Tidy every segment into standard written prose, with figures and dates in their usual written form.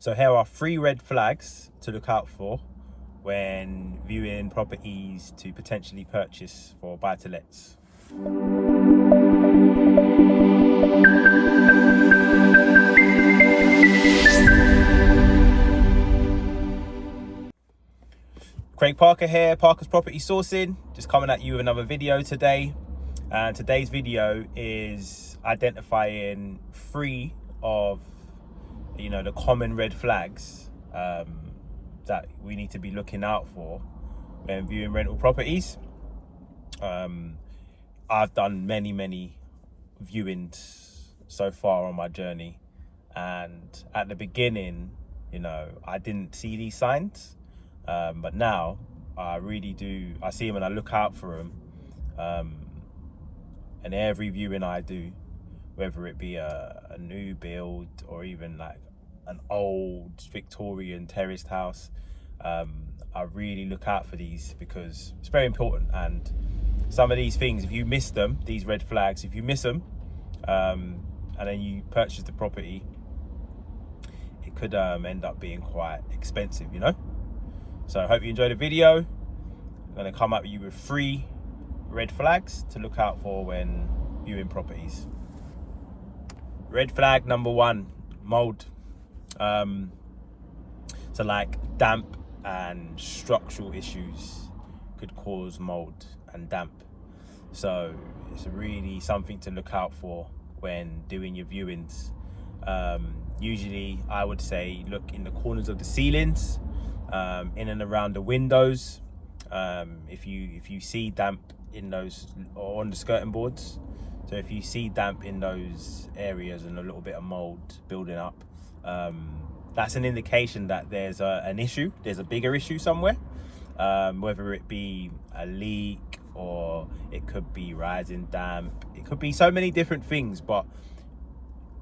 So here are 3 red flags to look out for when viewing properties to potentially purchase for buy-to-lets. Craig Parker here, Parker's Property Sourcing, just coming at you with another video today. And today's video is identifying 3 of the common red flags that we need to be looking out for when viewing rental properties. I've done many viewings so far on my journey, and at the beginning, I didn't see these signs, but now I really do. I see them and I look out for them. And every viewing I do, whether it be a new build or even like an old Victorian terraced house, I really look out for these because it's very important. And some of these things, if you miss them, these red flags, if you miss them, and then you purchase the property, it could end up being quite expensive, So I hope you enjoyed the video. I'm going to come up with you with 3 red flags to look out for when viewing properties. Red flag number 1, mould. So like damp and structural issues could cause mould and damp. So it's really something to look out for when doing your viewings. Usually I would say look in the corners of the ceilings, in and around the windows. If you see damp in those, or on the skirting boards, so if you see damp in those areas and a little bit of mold building up, that's an indication that there's an issue, there's a bigger issue somewhere, whether it be a leak or it could be rising damp, it could be so many different things. But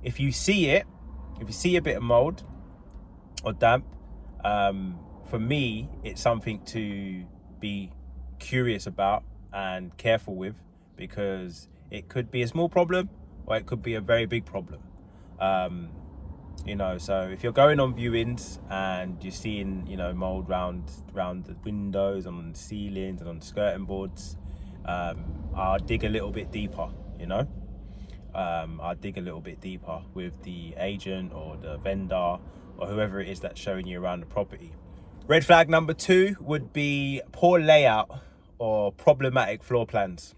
if you see a bit of mold or damp, for me, it's something to be curious about and careful with, because it could be a small problem or it could be a very big problem. So if you're going on viewings and you're seeing mold round the windows and on the ceilings and on the skirting boards, I'll dig a little bit deeper. I'll dig a little bit deeper with the agent or the vendor or whoever it is that's showing you around the property. Red flag number 2 would be poor layout or problematic floor plans.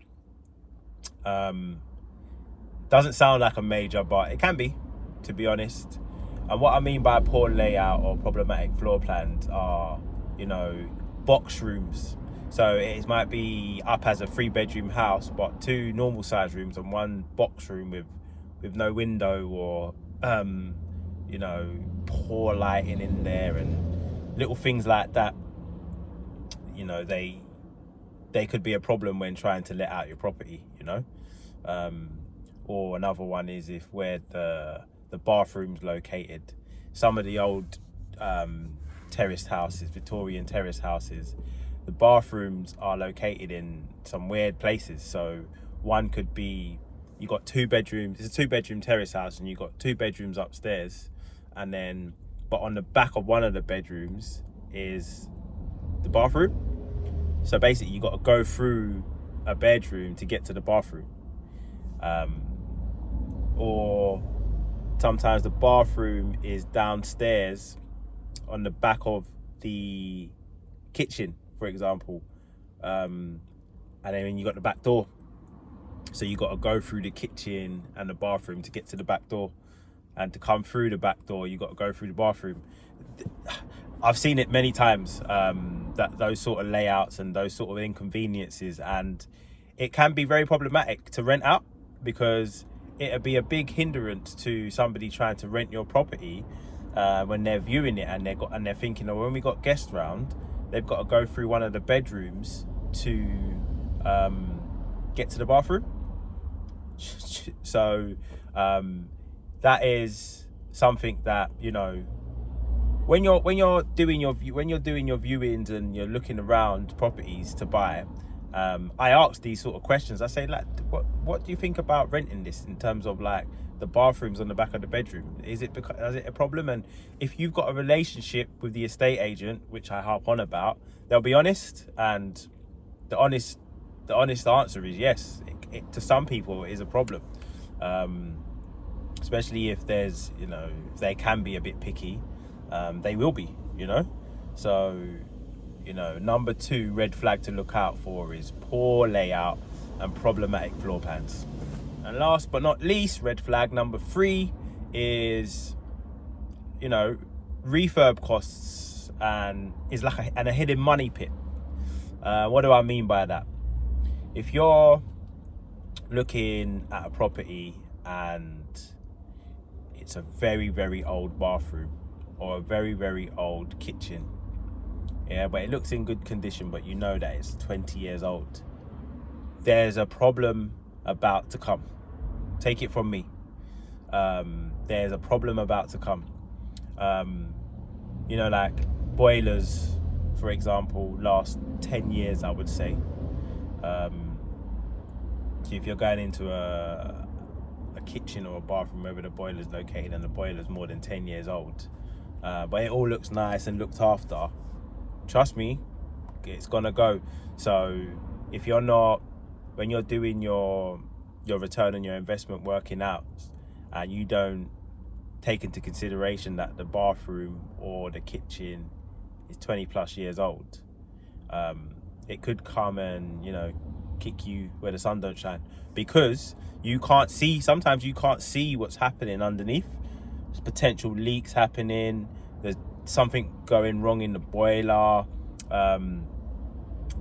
Doesn't sound like a major, but it can be, to be honest. And what I mean by poor layout or problematic floor plans are, box rooms. So it might be up as a 3-bedroom house, but 2 normal size rooms and 1 box room with no window, or poor lighting in there and little things like that. They could be a problem when trying to let out your property. Or another one is where the bathroom's located. Some of the old terraced houses, Victorian terraced houses, the bathrooms are located in some weird places. So one could be, you got 2 bedrooms, it's a 2-bedroom terrace house, and you got 2 bedrooms upstairs, and then but on the back of one of the bedrooms is the bathroom. So basically you got to go through a bedroom to get to the bathroom. Or sometimes the bathroom is downstairs on the back of the kitchen, for example. And then you got the back door. So you got to go through the kitchen and the bathroom to get to the back door. And to come through the back door, you got to go through the bathroom. I've seen it many times, that those sort of layouts and those sort of inconveniences, and it can be very problematic to rent out, because it'll be a big hindrance to somebody trying to rent your property when they're viewing it and they're thinking, oh, when we got guests round, they've got to go through one of the bedrooms to get to the bathroom. So that is something that when you're doing your viewings and you're looking around properties to buy, I ask these sort of questions. I say, like, what do you think about renting this in terms of like the bathrooms on the back of the bedroom? Is it a problem? And if you've got a relationship with the estate agent, which I harp on about, they'll be honest, and the honest answer is yes. To some people it is a problem, especially if there's, if they can be a bit picky. They will be, so number 2 red flag to look out for is poor layout and problematic floor plans. And last but not least, red flag number 3 is refurb costs, and is like a hidden money pit. What do I mean by that? If you're looking at a property and it's a very, very old bathroom or a very, very old kitchen, but it looks in good condition, but you know that it's 20 years old, there's a problem about to come. Take it from me. There's a problem about to come. Like boilers, for example, last 10 years, I would say. So if you're going into a kitchen or a bathroom wherever the boiler's located and the boiler's more than 10 years old, but it all looks nice and looked after, trust me, it's gonna go. So if you're not, when you're doing your return on your investment working out, and you don't take into consideration that the bathroom or the kitchen is 20 plus years old, it could come and kick you where the sun don't shine, because sometimes you can't see what's happening underneath. There's potential leaks happening, there's something going wrong in the boiler,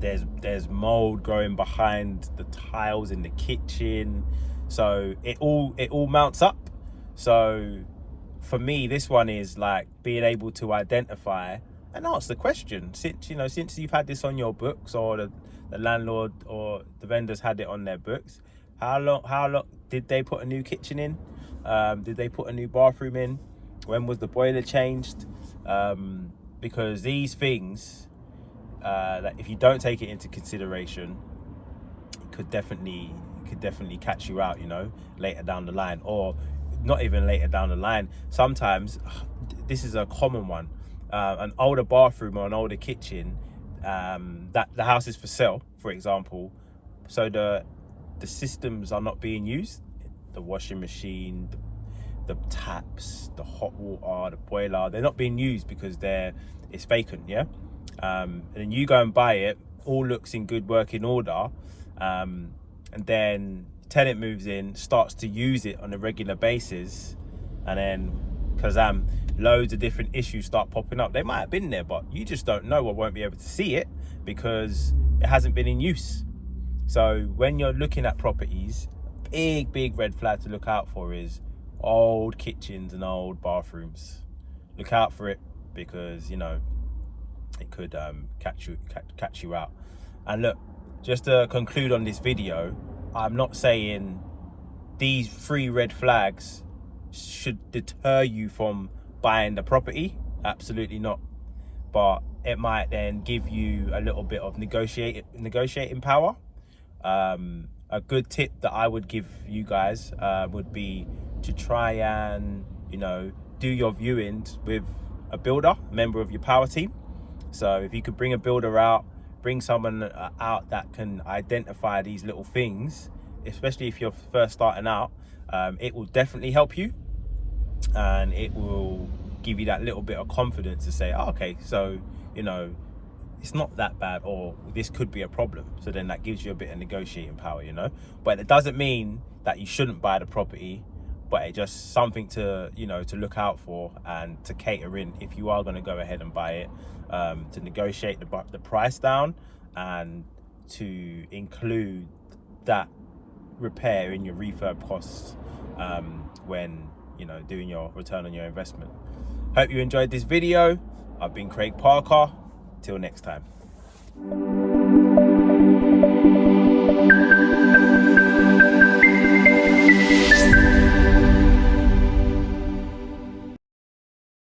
there's mold growing behind the tiles in the kitchen, so it all mounts up. So for me, this one is like being able to identify and ask the question, since you've had this on your books, or the landlord or the vendors had it on their books, how long did they put a new kitchen in? Did they put a new bathroom in? When was the boiler changed? Because these things, that if you don't take it into consideration, it could definitely catch you out, later down the line, or not even later down the line. Sometimes, this is a common one, an older bathroom or an older kitchen, that the house is for sale, for example, so the systems are not being used, the washing machine, the taps, the hot water, the boiler, they're not being used because it's vacant, and then you go and buy it, all looks in good working order, and then tenant moves in, starts to use it on a regular basis, and then kazam, loads of different issues start popping up. They might have been there, but you just don't know or won't be able to see it because it hasn't been in use. So when you're looking at properties, big red flag to look out for is old kitchens and old bathrooms. Look out for it, because it could catch you out. And look, just to conclude on this video, I'm not saying these 3 red flags should deter you from buying the property, absolutely not, but it might then give you a little bit of negotiating power. A good tip that I would give you guys would be to try and do your viewings with a builder, member of your power team. So if you could bring a builder out, bring someone out that can identify these little things, especially if you're first starting out, it will definitely help you, and it will give you that little bit of confidence to say, oh, okay, so it's not that bad, or this could be a problem. So then that gives you a bit of negotiating power, but it doesn't mean that you shouldn't buy the property, but it's just something to to look out for and to cater in if you are going to go ahead and buy it, to negotiate the price down and to include that repair in your refurb costs when doing your return on your investment. Hope you enjoyed this video. I've been Craig Parker. Till next time.